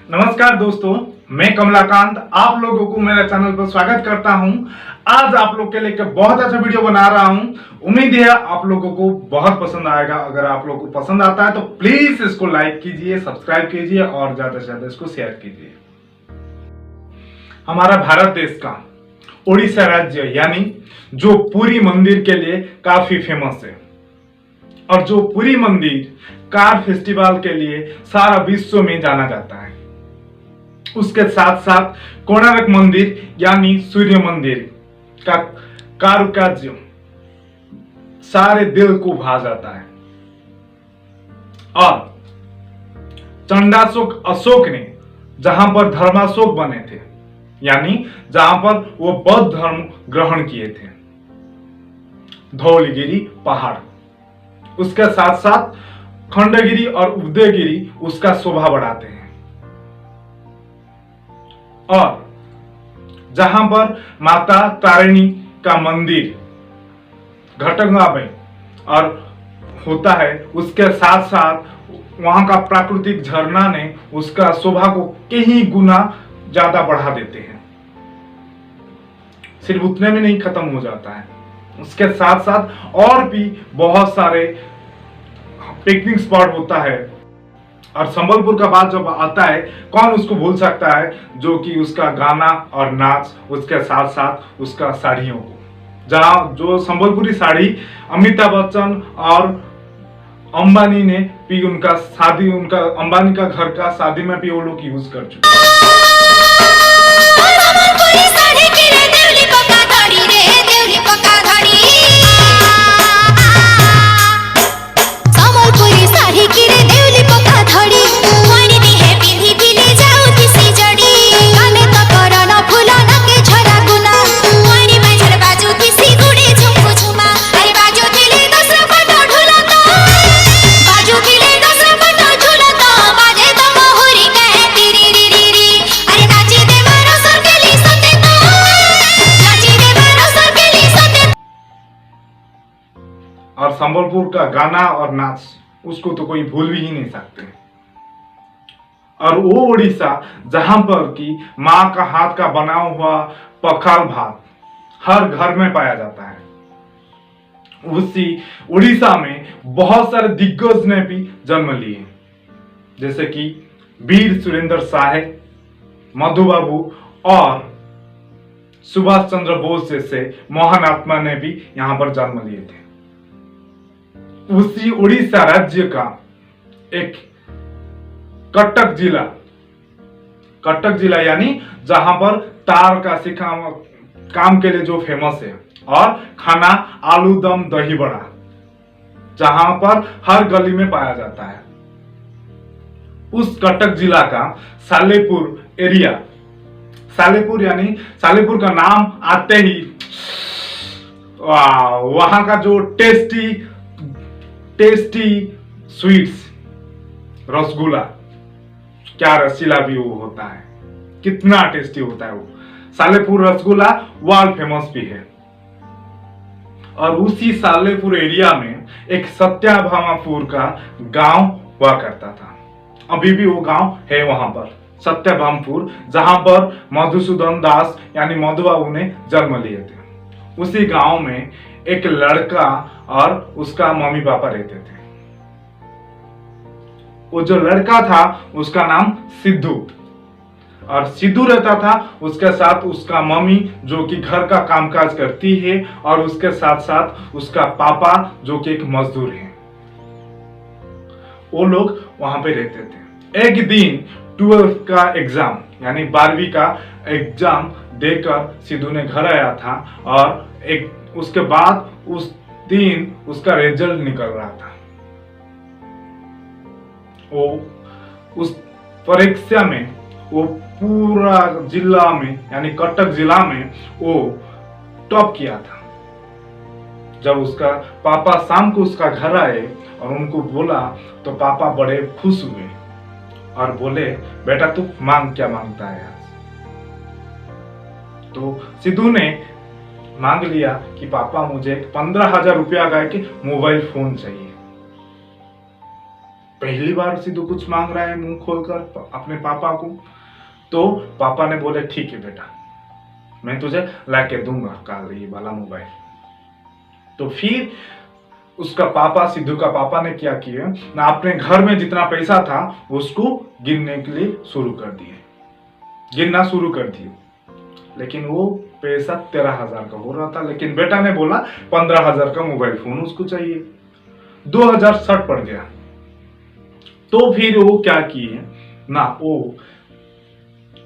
नमस्कार दोस्तों, मैं कमलाकांत आप लोगों को मेरे चैनल पर स्वागत करता हूं। आज आप लोग के लिए एक बहुत अच्छा वीडियो बना रहा हूं। उम्मीद है आप लोगों को बहुत पसंद आएगा। अगर आप लोगों को पसंद आता है तो प्लीज इसको लाइक कीजिए, सब्सक्राइब कीजिए और ज्यादा से ज्यादा इसको शेयर कीजिए। हमारा भारत देश का उड़ीसा राज्य यानी जो पुरी मंदिर के लिए काफी फेमस है और जो पुरी मंदिर कार फेस्टिवल के लिए सारा विश्व में जाना जाता है, उसके साथ साथ कोणार्क मंदिर यानी सूर्य मंदिर का कारुकार्य सारे दिल को भा जाता है। और चंडाशोक अशोक ने जहां पर धर्माशोक बने थे, यानी जहां पर वो बौद्ध धर्म ग्रहण किए थे, धौलगिरी पहाड़, उसके साथ साथ खंडगिरी और उदयगिरी उसका शोभा बढ़ाते हैं। और जहां पर माता तारिणी का मंदिर घटगंगा में और होता है, उसके साथ साथ वहां का प्राकृतिक झरना ने उसका शोभा को कई गुना ज्यादा बढ़ा देते हैं। सिर्फ उतने में नहीं खत्म हो जाता है, उसके साथ साथ और भी बहुत सारे पिकनिक स्पॉट होता है। और संबलपुर का बात जब आता है, कौन उसको भूल सकता है, जो कि उसका गाना और नाच, उसके साथ साथ उसका साड़ियों को, जहां जो संबलपुरी साड़ी अमिताभ बच्चन और अंबानी ने भी उनका अंबानी का घर का शादी में भी वो लोग यूज कर चुके हैं। और संबलपुर का गाना और नाच उसको तो कोई भूल भी ही नहीं सकते। और वो उड़ीसा जहां पर कि मां का हाथ का बना हुआ पखाल भात हर घर में पाया जाता है, उसी उड़ीसा में बहुत सारे दिग्गज ने भी जन्म लिए, जैसे कि वीर सुरेंद्र साहे, मधु बाबू और सुभाष चंद्र बोस जैसे महान आत्मा ने भी यहां पर जन्म लिए थे। उसी उड़ीसा राज्य का एक कटक जिला यानी जहां पर तार का काम के लिए जो फेमस है, और खाना आलू दम दही बड़ा जहां पर हर गली में पाया जाता है, उस कटक जिला का सालेपुर एरिया, यानी सालेपुर का नाम आते ही वहां का जो टेस्टी स्वीट्स, रसगुल्ला, क्या रसीला भी वो होता है, कितना टेस्टी होता है वो सालेपुर रसगुल्ला, वर्ल्ड फेमस भी है। और उसी सालेपुर एरिया में एक सत्याभामापुर का गांव हुआ करता था, अभी भी वो गांव है वहां पर सत्याभामपुर, जहां पर मधुसूदन दास यानी मधु बाबू ने जन्म लिए थे। उसी गांव में एक लड़का और उसका मम्मी पापा रहते थे। वो जो लड़का था उसका नाम सिद्धू, और सिद्धू रहता था उसके साथ उसका मम्मी जो कि घर का कामकाज करती है, और उसके साथ साथ उसका पापा जो कि एक मजदूर है। वो लोग वहां पे रहते थे। एक दिन 12th का एग्जाम यानी 12वीं का एग्जाम देकर सिद्धू ने घर आया था, और उसके बाद उस दिन उसका रिजल्ट निकल रहा था। वो उस परीक्षा में वो पूरा जिला में यानी कटक जिला में वो टॉप किया था। जब उसका पापा शाम को उसका घर आए और उनको बोला तो पापा बड़े खुश हुए और बोले, बेटा तू मांग, क्या मांगता है आज? तो सिद्धू ने मांग लिया कि पापा मुझे 15,000 रुपया का मोबाइल फोन चाहिए। पहली बार सिद्धू कुछ मांग रहा है मुंह खोलकर अपने पापा को। तो पापा ने बोले ठीक है बेटा, मैं तुझे ला के दूंगा कल ये वाला मोबाइल। तो फिर उसका पापा, सिद्धू का पापा ने क्या किया ना, अपने घर में जितना पैसा था उसको गिनने के लिए शुरू कर दिए, गिनना शुरू कर दिए। लेकिन वो पैसा 13,000 का हो रहा था, लेकिन बेटा ने बोला 15,000 का मोबाइल फोन उसको चाहिए। 2,000 शर्ट पड़ गया। तो फिर वो क्या किए ना, वो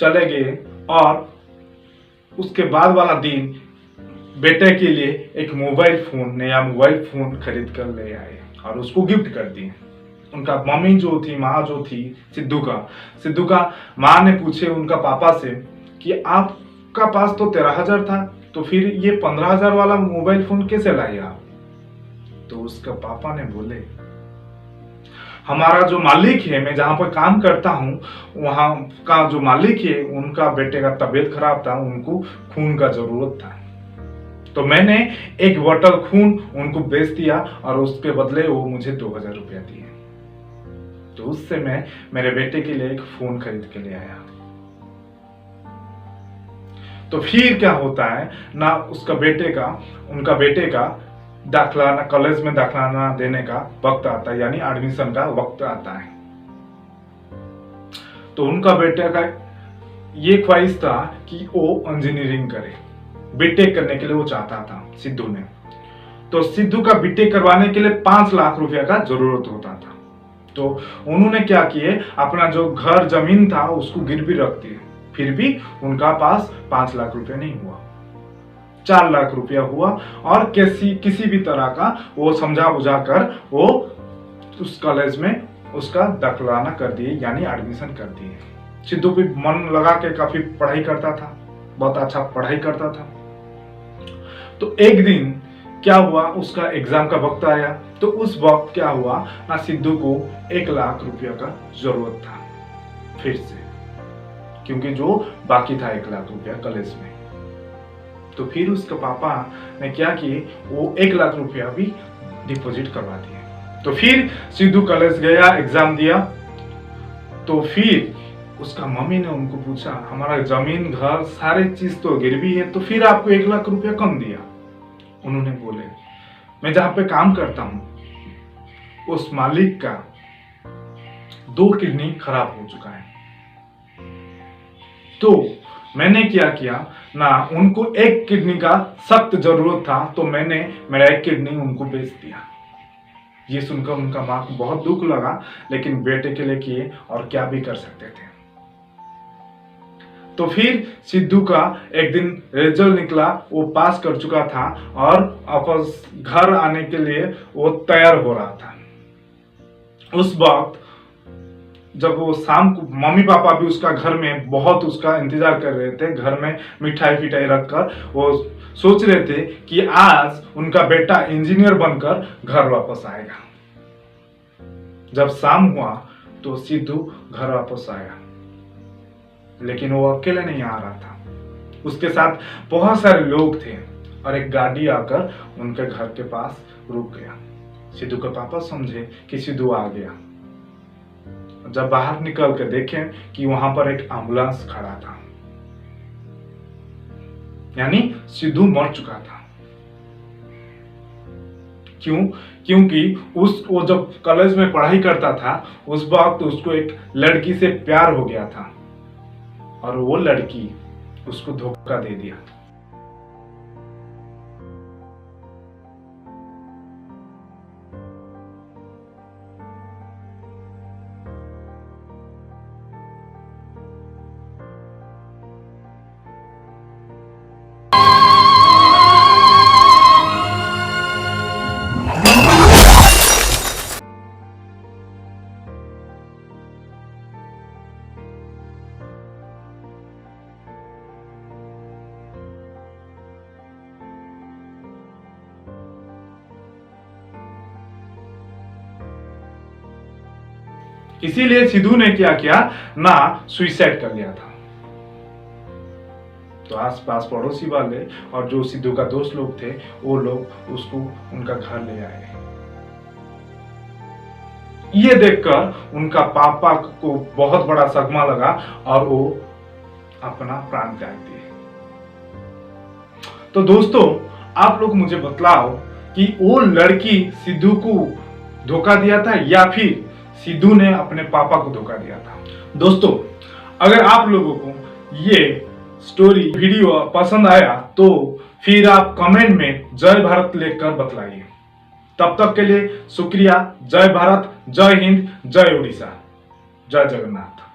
चले गए और उसके बाद वाला दिन बेटे के लिए एक मोबाइल फोन, नया मोबाइल फोन खरीद कर ले आए और उसको गिफ्ट कर दिए। उनका मम्मी जो थी, माँ जो थी सिद्धू का माँ ने पूछे उनका पापा से कि आपका पास तो 13,000 था, तो फिर ये 15,000 वाला मोबाइल फोन कैसे लाए आप? तो उसका पापा ने बोले हमारा जो मालिक है, मैं जहां पर काम करता हूं वहां का जो मालिक है, उनका बेटे का तबीयत खराब था, उनको खून का जरूरत था, तो मैंने एक बोतल खून उनको बेच दिया और उसके बदले वो मुझे 2,000 रुपया दिए। तो उससे मैं मेरे बेटे के लिए एक फोन खरीद के ले आया। तो फिर क्या होता है ना, उनका बेटे का दाखला ना, कॉलेज में दाखला ना देने का वक्त आता है, यानी एडमिशन का वक्त आता है। तो उनका बेटे का ये ख्वाहिश था कि वो इंजीनियरिंग करे, बीटेक करने के लिए वो चाहता था सिद्धू ने। तो सिद्धू का बीटेक करवाने के लिए 5 लाख रुपया का जरूरत होता था। तो उन्होंने क्या किए, अपना जो घर जमीन था उसको गिरवी रख दिए, फिर भी उनका पास 5 लाख रुपया नहीं हुआ, 4 लाख रुपया हुआ। और किसी भी तरह का वो समझा बुझा कर वो उस कॉलेज में उसका दाखिलाना कर दिए, यानी एडमिशन कर दिए। सिद्धू भी मन लगा के काफी पढ़ाई करता था, बहुत अच्छा पढ़ाई करता था। तो एक दिन क्या हुआ, उसका एग्जाम का वक्त आया। तो उस वक्त क्या हुआ ना, सिद्धू को 1 लाख रुपया का जरूरत था फिर से, क्योंकि जो बाकी था 1 लाख रुपया कॉलेज में। तो फिर उसका पापा ने क्या किए, वो 1 लाख रुपया भी डिपॉजिट करवा दिए। तो फिर सिद्धू कॉलेज गया, एग्जाम दिया। तो फिर उसका मम्मी ने उनको पूछा, हमारा जमीन घर सारे चीज तो गिरवी है, तो फिर आपको 1 लाख रुपया कम दिया? उन्होंने बोले मैं जहां पे काम करता हूं उस मालिक का 2 किडनी खराब हो चुका है, तो मैंने क्या किया ना, उनको 1 किडनी का सख्त जरूरत था, तो मैंने मेरा 1 किडनी उनको बेच दिया। ये सुनकर उनका माँ को बहुत दुख लगा, लेकिन बेटे के लिए किए और क्या भी कर सकते थे। तो फिर सिद्धू का एक दिन रिजल्ट निकला, वो पास कर चुका था और वापस घर आने के लिए वो तैयार हो रहा था। उस वक्त जब वो शाम को, मम्मी पापा भी उसका घर में बहुत उसका इंतजार कर रहे थे, घर में मिठाई फिठाई रखकर वो सोच रहे थे कि आज उनका बेटा इंजीनियर बनकर घर वापस आएगा। जब शाम हुआ तो सिद्धू घर वापस आया, लेकिन वो अकेले नहीं आ रहा था, उसके साथ बहुत सारे लोग थे और एक गाड़ी आकर उनके घर के पास रुक गया। सिद्धू के पापा समझे कि सिद्धू आ गया। जब बाहर निकल के देखें कि वहां पर एक एम्बुलेंस खड़ा था, यानी सिद्धू मर चुका था। क्योंकि वो जब कॉलेज में पढ़ाई करता था उस वक्त उसको एक लड़की से प्यार हो गया था और वो लड़की उसको धोखा दे दिया। इसीलिए सिद्धू ने क्या किया ना, सुइसाइड कर लिया था। तो आसपास पड़ोसी वाले और जो सिद्धू का दोस्त लोग थे, वो लोग उसको उनका घर ले आए ये देखकर उनका पापा को बहुत बड़ा सदमा लगा और वो अपना प्राण त्याग दिए। तो दोस्तों, आप लोग मुझे बतलाओ कि वो लड़की सिद्धू को धोखा दिया था या फिर सिद्धू ने अपने पापा को धोखा दिया था। दोस्तों, अगर आप लोगों को ये स्टोरी वीडियो पसंद आया तो फिर आप कमेंट में जय भारत लिखकर बतलाइए। तब तक के लिए शुक्रिया। जय भारत, जय हिंद, जय उड़ीसा, जय जगन्नाथ।